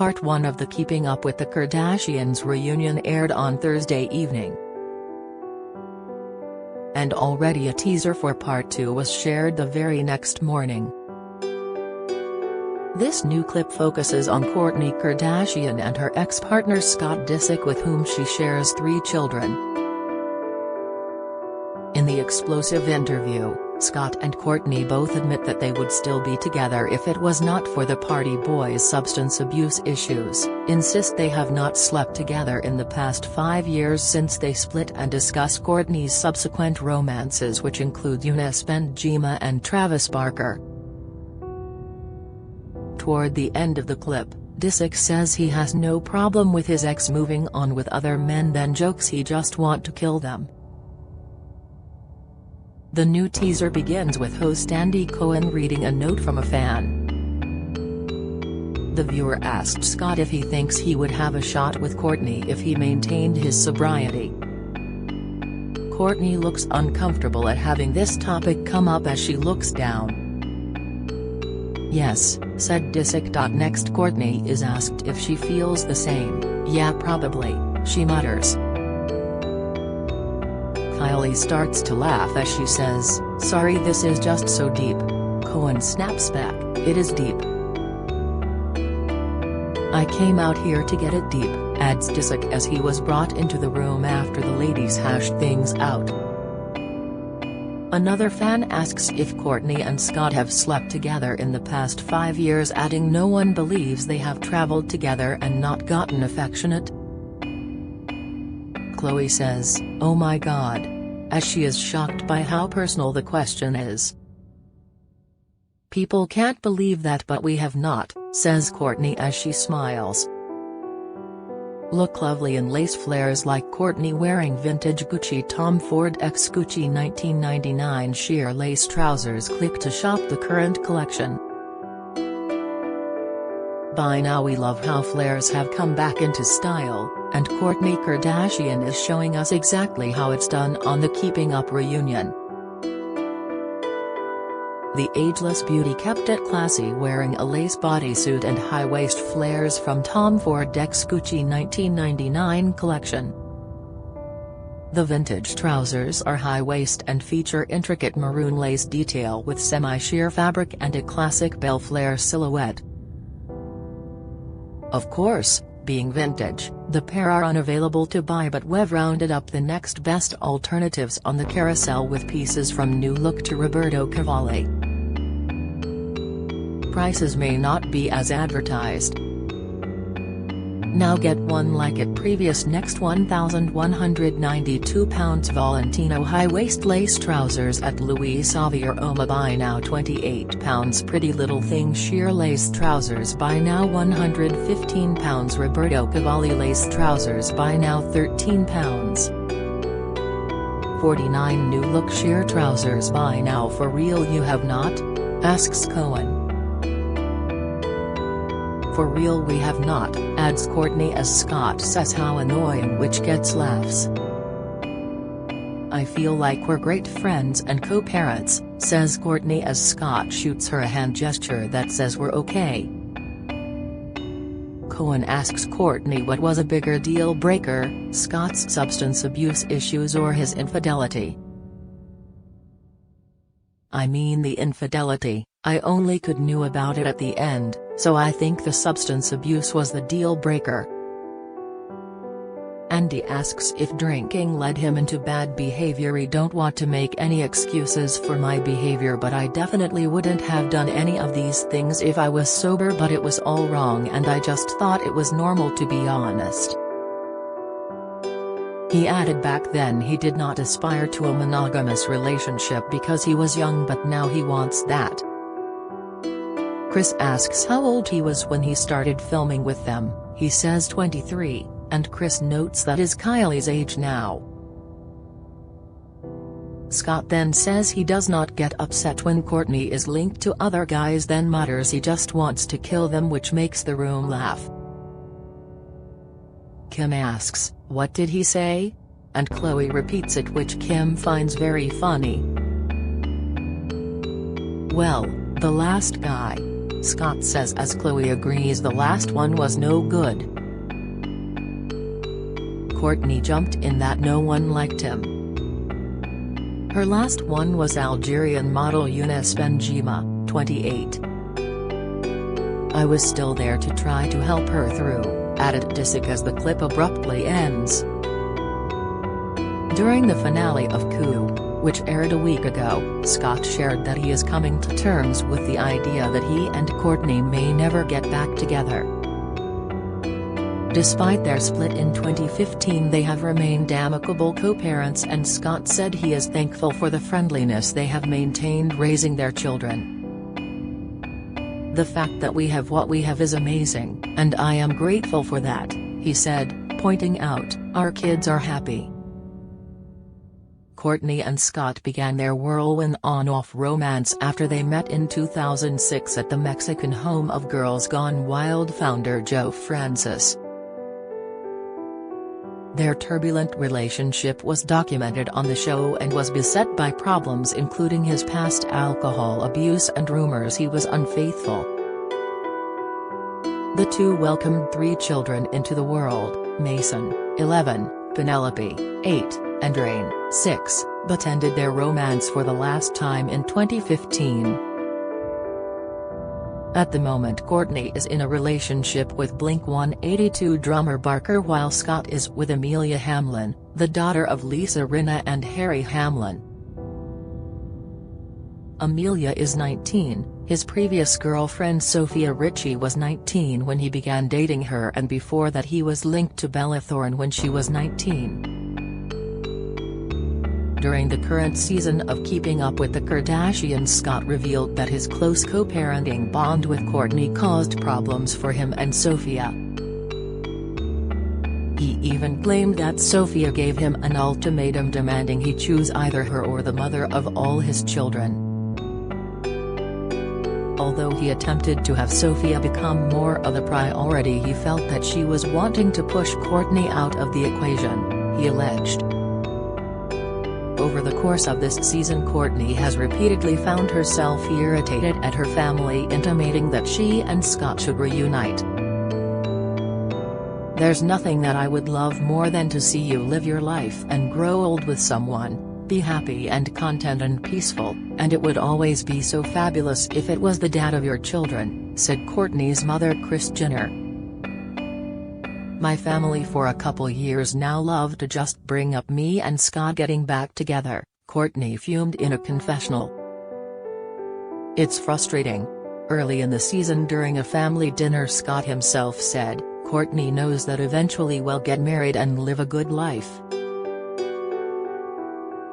Part 1 of the Keeping Up with the Kardashians reunion aired on Thursday evening. And already a teaser for Part 2 was shared the very next morning. This new clip focuses on Kourtney Kardashian and her ex-partner Scott Disick, with whom she shares 3 children. In the explosive interview, Scott and Kourtney both admit that they would still be together if it was not for the party boys' substance abuse issues, insist they have not slept together in the past 5 years since they split, and discuss Kourtney's subsequent romances, which include Eunice Benjima and Travis Barker. Toward the end of the clip, Disick says he has no problem with his ex moving on with other men, then jokes he just want to kill them. The new teaser begins with host Andy Cohen reading a note from a fan. The viewer asked Scott if he thinks he would have a shot with Kourtney if he maintained his sobriety. Kourtney looks uncomfortable at having this topic come up as she looks down. "Yes," said Disick. Next, Kourtney is asked if she feels the same. "Yeah, probably," she mutters. Kylie starts to laugh as she says, "Sorry, this is just so deep." Cohen snaps back, "It is deep. I came out here to get it deep," adds Disick as he was brought into the room after the ladies hashed things out. Another fan asks if Kourtney and Scott have slept together in the past 5 years, adding no one believes they have traveled together and not gotten affectionate. Khloe says, "Oh my God," as she is shocked by how personal the question is. "People can't believe that, but we have not," says Kourtney as she smiles. Look lovely in lace flares like Kourtney wearing vintage Gucci Tom Ford x Gucci 1999 sheer lace trousers. Click to shop the current collection. By now we love how flares have come back into style, and Kourtney Kardashian is showing us exactly how it's done on the Keeping Up reunion. The ageless beauty kept it classy, wearing a lace bodysuit and high-waist flares from Tom Ford x Gucci 1999 collection. The vintage trousers are high-waist and feature intricate maroon lace detail with semi-sheer fabric and a classic bell flare silhouette. Of course, being vintage, the pair are unavailable to buy, but we've rounded up the next best alternatives on the carousel with pieces from New Look to Roberto Cavalli. Prices may not be as advertised. Now get one like it. Previous next £1,192 Valentino high-waist lace trousers at Louis Xavier Oma, buy now £28. Pretty Little Thing sheer lace trousers, buy now £115. Roberto Cavalli lace trousers, buy now £13. 49 New Look sheer trousers, buy now. For real you have not? Asks Cohen. For real we have not, adds Kourtney as Scott says how annoying, which gets laughs. I feel like we're great friends and co-parents, says Kourtney as Scott shoots her a hand gesture that says we're okay. Cohen asks Kourtney what was a bigger deal breaker, Scott's substance abuse issues or his infidelity. I mean the infidelity, I only knew about it at the end, so I think the substance abuse was the deal breaker. Andy asks if drinking led him into bad behavior. I don't want to make any excuses for my behavior, but I definitely wouldn't have done any of these things if I was sober, but it was all wrong and I just thought it was normal, to be honest. He added back then he did not aspire to a monogamous relationship because he was young, but now he wants that. Chris asks how old he was when he started filming with them. He says 23, and Chris notes that is Kylie's age now. Scott then says he does not get upset when Kourtney is linked to other guys, then mutters he just wants to kill them, which makes the room laugh. Kim asks, "What did he say?" and Khloe repeats it, which Kim finds very funny. "Well, the last guy. Scott says as Khloe agrees the last one was no good. Kourtney jumped in that no one liked him. Her last one was Algerian model Younes Benjima, 28. I was still there to try to help her through, added Disick as the clip abruptly ends. During the finale of Coup, which aired a week ago, Scott shared that he is coming to terms with the idea that he and Kourtney may never get back together. Despite their split in 2015, they have remained amicable co-parents, and Scott said he is thankful for the friendliness they have maintained raising their children. "The fact that we have what we have is amazing, and I am grateful for that," he said, pointing out, "Our kids are happy." Kourtney and Scott began their whirlwind on-off romance after they met in 2006 at the Mexican home of Girls Gone Wild founder Joe Francis. Their turbulent relationship was documented on the show and was beset by problems including his past alcohol abuse and rumors he was unfaithful. The two welcomed 3 children into the world: Mason, 11, Penelope, 8, and Rain, 6, but ended their romance for the last time in 2015. At the moment, Kourtney is in a relationship with Blink-182 drummer Barker, while Scott is with Amelia Hamlin, the daughter of Lisa Rinna and Harry Hamlin. Amelia is 19, his previous girlfriend Sophia Richie was 19 when he began dating her, and before that he was linked to Bella Thorne when she was 19. During the current season of Keeping Up with the Kardashians, Scott revealed that his close co-parenting bond with Kourtney caused problems for him and Sophia. He even claimed that Sophia gave him an ultimatum demanding he choose either her or the mother of all his children. Although he attempted to have Sophia become more of a priority, he felt that she was wanting to push Kourtney out of the equation, he alleged. Over the course of this season, Kourtney has repeatedly found herself irritated at her family intimating that she and Scott should reunite. "There's nothing that I would love more than to see you live your life and grow old with someone, be happy and content and peaceful, and it would always be so fabulous if it was the dad of your children," said Kourtney's mother Kris Jenner. "My family for a couple years now loved to just bring up me and Scott getting back together," Kourtney fumed in a confessional. "It's frustrating." Early in the season during a family dinner, Scott himself said, "Kourtney knows that eventually we'll get married and live a good life."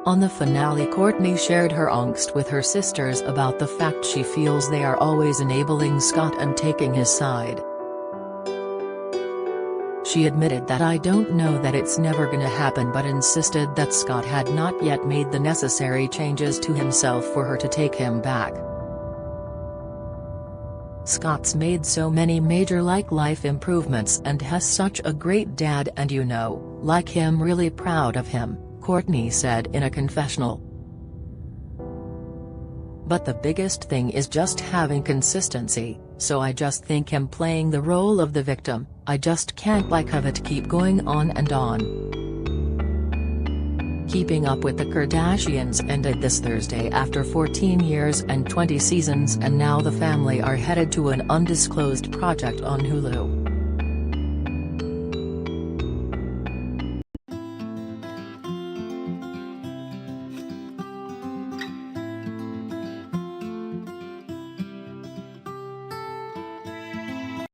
On the finale, Kourtney shared her angst with her sisters about the fact she feels they are always enabling Scott and taking his side. She admitted that "I don't know that it's never gonna happen," but insisted that Scott had not yet made the necessary changes to himself for her to take him back. "Scott's made so many major life improvements and has such a great dad, and like him, really proud of him," Kourtney said in a confessional. "But the biggest thing is just having consistency, so I just think him playing the role of the victim, I just can't have it keep going on and on." Keeping Up with the Kardashians ended this Thursday after 14 years and 20 seasons, and now the family are headed to an undisclosed project on Hulu.